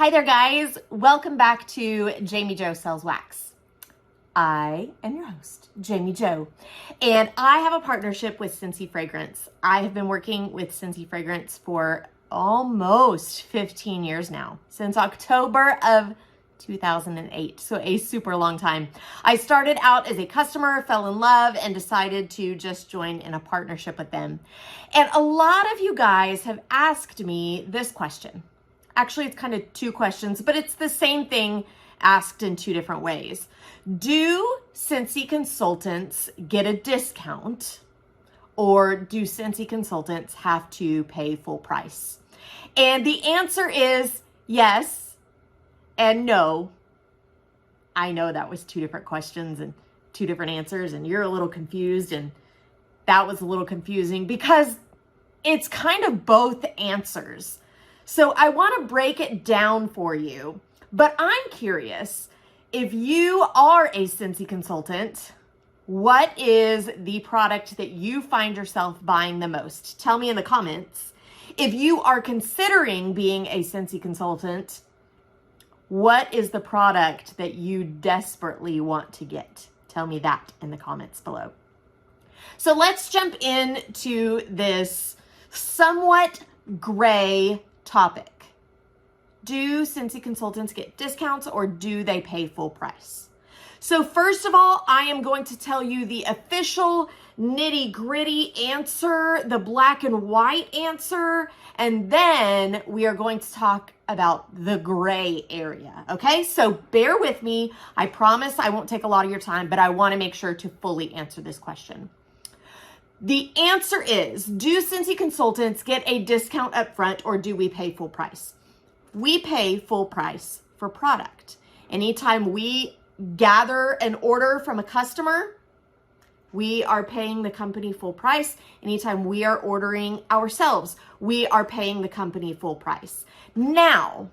Hi there, guys. Welcome back to Jami Jo Sells Wax. I am your host, Jami Jo, and I have a partnership with Scentsy Fragrance. I have been working with Scentsy Fragrance for almost 15 years now, since October of 2008, so a super long time. I started out as a customer, fell in love, and decided to just join in a partnership with them. And a lot of you guys have asked me this question. Actually, it's kind of two questions, but it's the same thing asked in two different ways. Do Scentsy consultants get a discount, or do Scentsy consultants have to pay full price? And the answer is yes and no. I know that was two different questions and two different answers, and you're a little confused, and that was a little confusing because it's kind of both answers. So I want to break it down for you, but I'm curious, if you are a Scentsy consultant, what is the product that you find yourself buying the most? Tell me in the comments. If you are considering being a Scentsy consultant, what is the product that you desperately want to get? Tell me that in the comments below. So let's jump into this somewhat gray topic. Do Scentsy consultants get discounts, or do they pay full price? So first of all, I am going to tell you the official nitty-gritty answer, the black and white answer, and then we are going to talk about the gray area, okay? So bear with me. I promise I won't take a lot of your time, but I want to make sure to fully answer this question. The answer is, do Scentsy consultants get a discount up front, or do we pay full price? We pay full price for product. Anytime we gather an order from a customer, we are paying the company full price. Anytime we are ordering ourselves, we are paying the company full price. Now,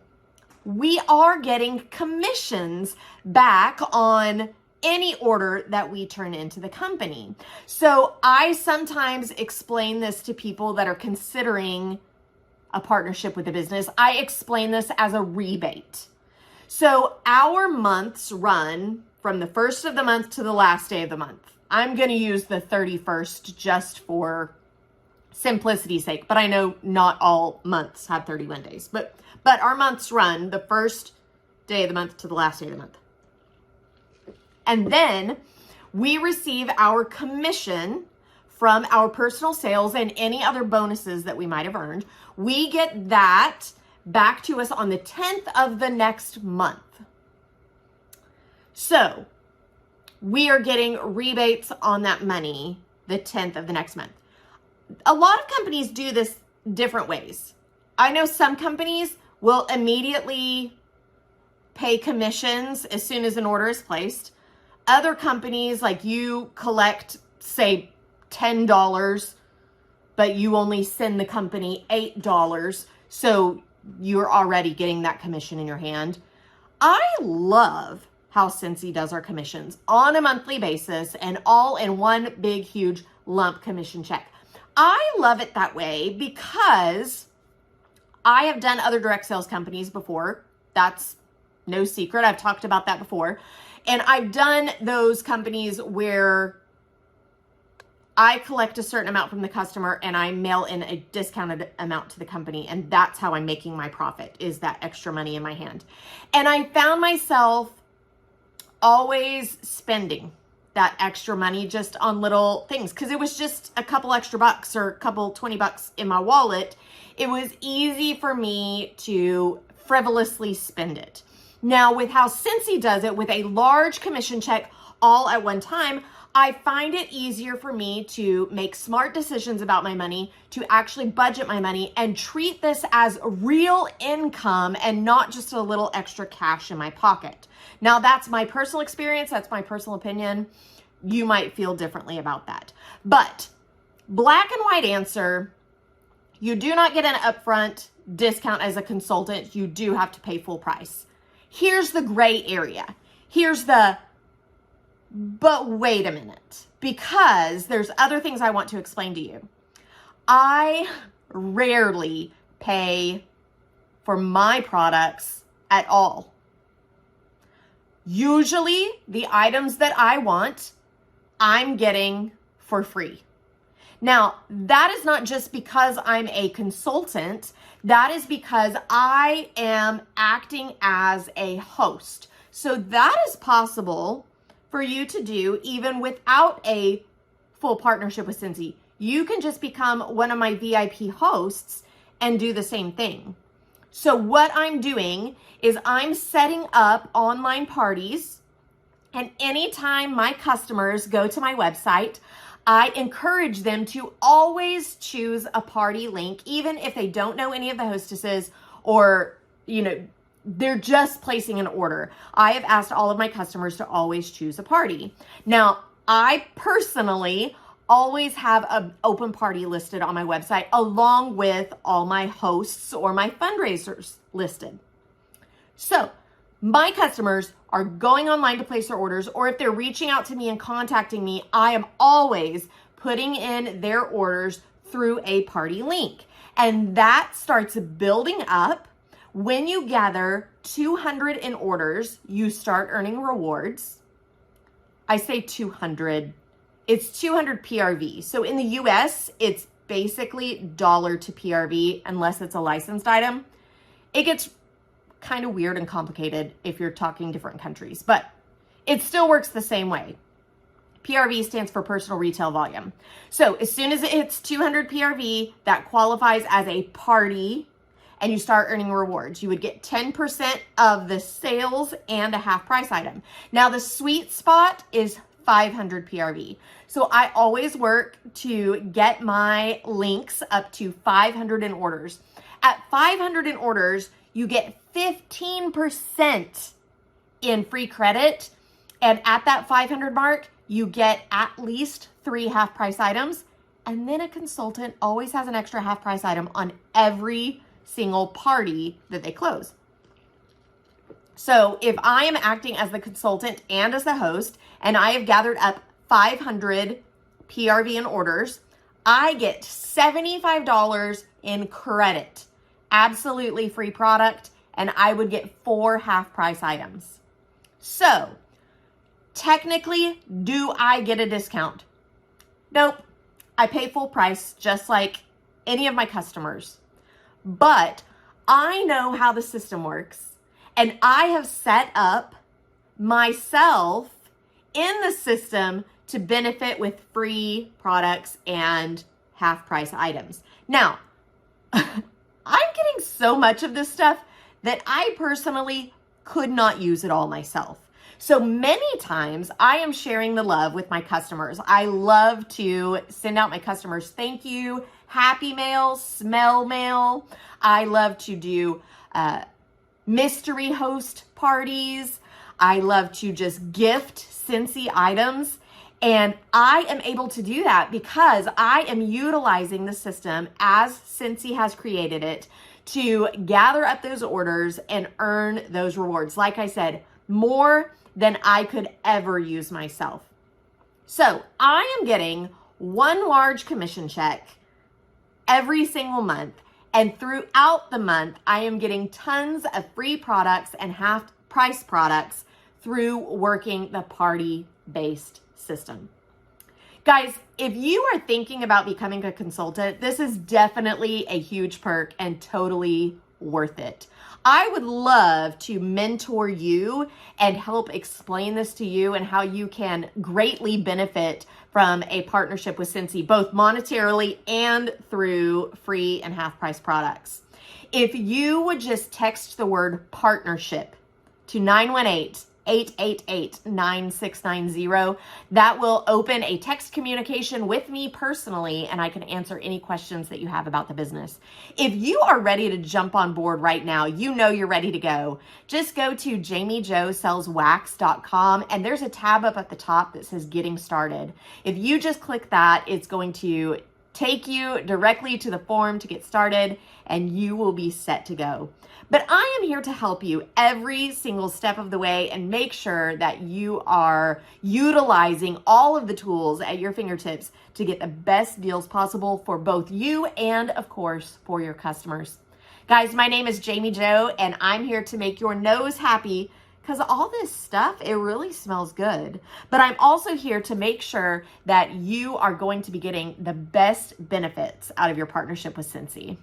we are getting commissions back on any order that we turn into the company. So I sometimes explain this to people that are considering a partnership with a business. I explain this as a rebate. So our months run from the first of the month to the last day of the month. I'm going to use the 31st just for simplicity's sake, but I know not all months have 31 days, but our months run the first day of the month to the last day of the month. And then we receive our commission from our personal sales and any other bonuses that we might have earned. We get that back to us on the 10th of the next month. So we are getting rebates on that money the 10th of the next month. A lot of companies do this different ways. I know some companies will immediately pay commissions as soon as an order is placed. Other companies, like you collect, say, $10, but you only send the company $8, so you're already getting that commission in your hand. I love how Scentsy does our commissions on a monthly basis and all in one big, huge lump commission check. I love it that way because I have done other direct sales companies before. That's no secret. I've talked about that before. And I've done those companies where I collect a certain amount from the customer and I mail in a discounted amount to the company. And that's how I'm making my profit, is that extra money in my hand. And I found myself always spending that extra money just on little things, because it was just a couple extra bucks or a couple $20 in my wallet. It was easy for me to frivolously spend it. Now, with how Scentsy does it, with a large commission check all at one time, I find it easier for me to make smart decisions about my money, to actually budget my money and treat this as real income and not just a little extra cash in my pocket. Now, that's my personal experience. That's my personal opinion. You might feel differently about that. But black and white answer, you do not get an upfront discount as a consultant. You do have to pay full price. Here's the gray area. Here's the, but wait a minute, because there's other things I want to explain to you. I rarely pay for my products at all. Usually the items that I want, I'm getting for free. Now, that is not just because I'm a consultant. That is because I am acting as a host. So that is possible for you to do even without a full partnership with Scentsy. You can just become one of my VIP hosts and do the same thing. So what I'm doing is I'm setting up online parties, and anytime my customers go to my website, I encourage them to always choose a party link, even if they don't know any of the hostesses or, they're just placing an order. I have asked all of my customers to always choose a party. Now, I personally always have an open party listed on my website along with all my hosts or my fundraisers listed. So my customers are going online to place their orders, or if they're reaching out to me and contacting me, I am always putting in their orders through a party link. And that starts building up. When you gather 200 in orders, you start earning rewards. I say 200. It's 200 PRV. So in the US, it's basically dollar to PRV unless it's a licensed item. It gets kind of weird and complicated if you're talking different countries, but it still works the same way. PRV stands for personal retail volume. So as soon as it hits 200 PRV, that qualifies as a party and you start earning rewards. You would get 10% of the sales and a half price item. Now the sweet spot is 500 PRV. So I always work to get my links up to 500 in orders. At 500 in orders, you get 15% in free credit. And at that 500 mark, you get at least 3 half price items. And then a consultant always has an extra half price item on every single party that they close. So if I am acting as the consultant and as the host, and I have gathered up 500 PRV in orders, I get $75 in credit. Absolutely free product, and I would get 4 half price items. So technically, do I get a discount? Nope. I pay full price just like any of my customers. But I know how the system works, and I have set up myself in the system to benefit with free products and half price items. Now, I'm getting so much of this stuff that I personally could not use it all myself. So many times I am sharing the love with my customers. I love to send out my customers thank you, happy mail, smell mail. I love to do mystery host parties. I love to just gift Scentsy items. And I am able to do that because I am utilizing the system as Scentsy has created it to gather up those orders and earn those rewards. Like I said, more than I could ever use myself. So I am getting one large commission check every single month. And throughout the month, I am getting tons of free products and half price products through working the party-based system. Guys, if you are thinking about becoming a consultant, this is definitely a huge perk and totally worth it. I would love to mentor you and help explain this to you and how you can greatly benefit from a partnership with Scentsy, both monetarily and through free and half price products. If you would just text the word partnership to 918-888-9690, that will open a text communication with me personally, and I can answer any questions that you have about the business. If you are ready to jump on board right now, you know you're ready to go. Just go to JamiJoSellsWax.com, and there's a tab up at the top that says Getting Started. If you just click that, it's going to take you directly to the form to get started, and you will be set to go. But I am here to help you every single step of the way and make sure that you are utilizing all of the tools at your fingertips to get the best deals possible for both you and, of course, for your customers. Guys, my name is Jami Jo, and I'm here to make your nose happy because all this stuff, it really smells good. But I'm also here to make sure that you are going to be getting the best benefits out of your partnership with Scentsy.